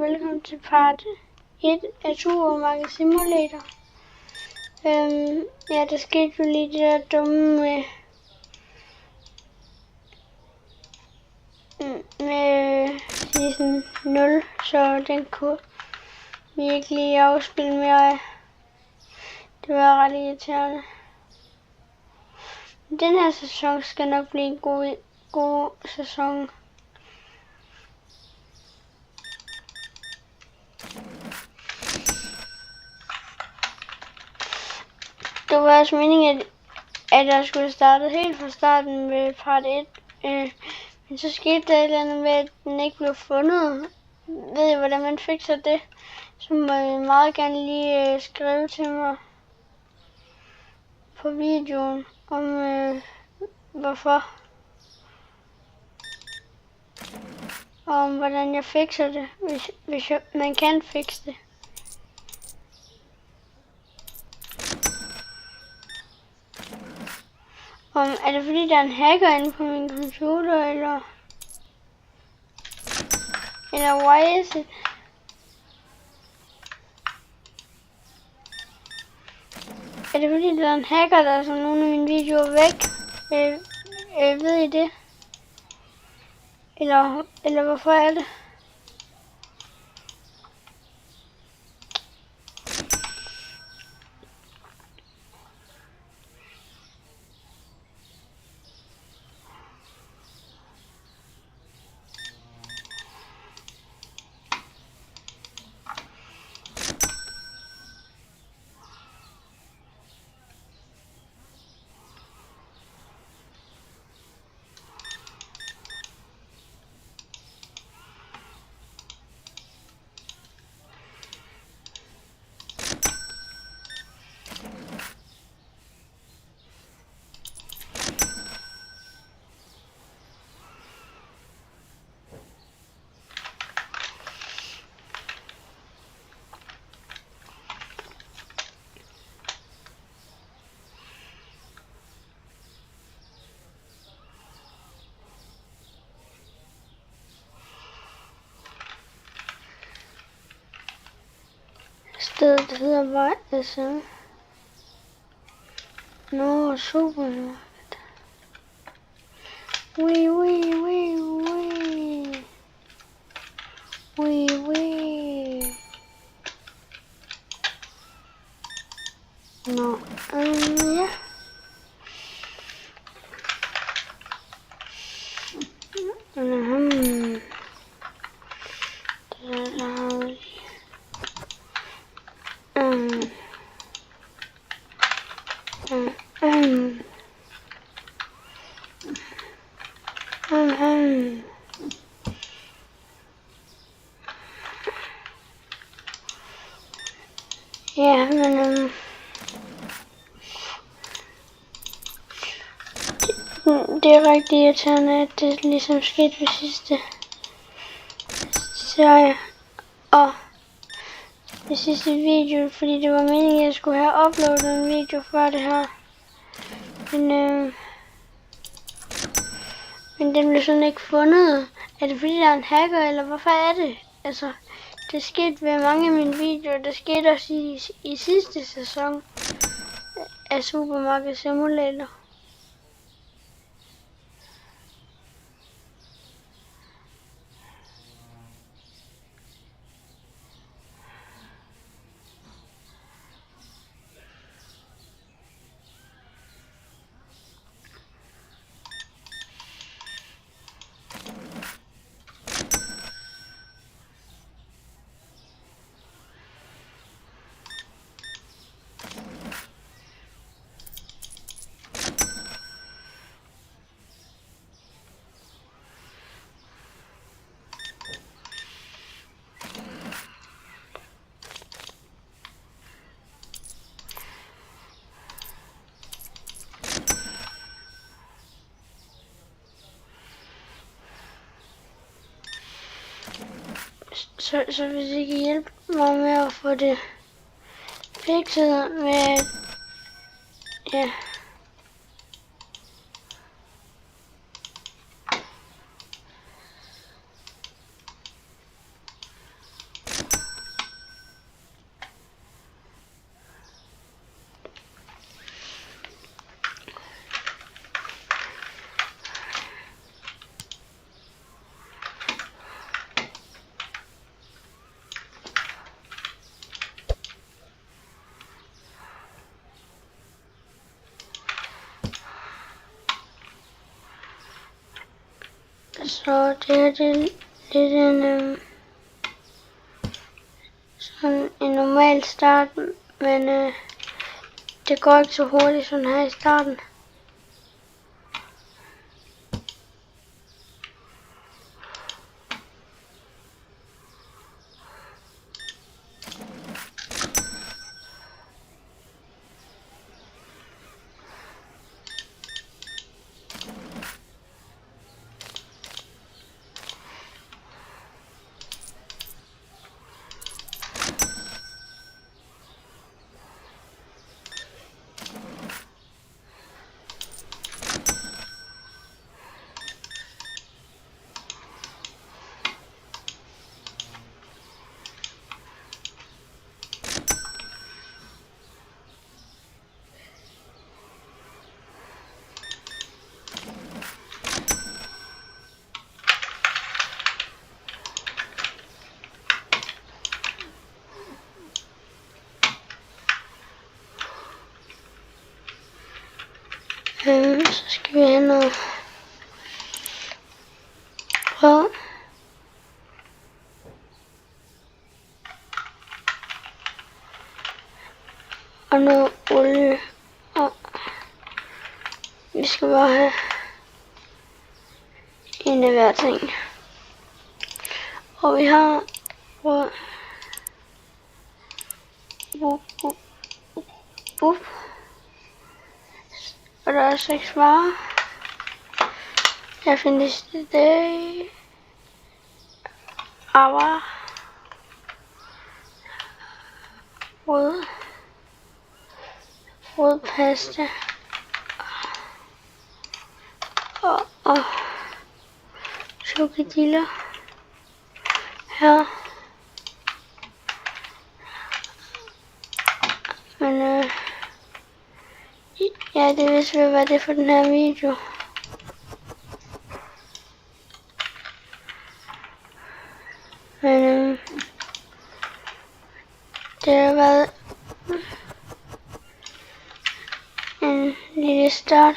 velkommen til part 1 af Supermarked Simulator. Ja, der skete jo lige det der dumme med season 0, så den kunne vi ikke lige afspille mere af. Det var ret irriterende. Den her sæson skal nok blive en god sæson. Det var også meningen, at jeg skulle starte helt fra starten med part 1. Men så skete der et eller andet med, at den ikke blev fundet. Ved I, hvordan man fikser det? Så må I meget gerne lige skrive til mig på videoen om hvorfor. Og om hvordan jeg fikser det, hvis man kan fikse det. Er det fordi, der er en hacker inde på min computer, eller why is it? Er det fordi, der er en hacker, der tager nogle af mine videoer væk? Ved I det? Eller hvorfor er det? Stedet hedder bare SM. Nå, Supermarked. Wee. Nå, ja. Ja, men det er rigtig irriterende, at det ligesom skete ved sidste serie og det sidste video, fordi det var meningen, at jeg skulle have uploadet en video før det her. Men den blev sådan ikke fundet. Er det fordi, der er en hacker, eller hvorfor er det? Altså, det skete ved mange af mine videoer. Det skete også i sidste sæson af Supermarked Simulator. Så hvis I kan hjælpe mig med at få det fikset med, ja. Så det her det er sådan en normal start, men det går ikke så hurtigt sådan her i starten. Så skal vi have noget brød. Og noget olie. Og vi skal bare have en af hver ting. Og vi har brød. Og der er 6 varer. Jeg findes det aber rød pasta og chokodiller her. Men ja, det vidste vi, hvad det er for den her video. Men det har været en lille start.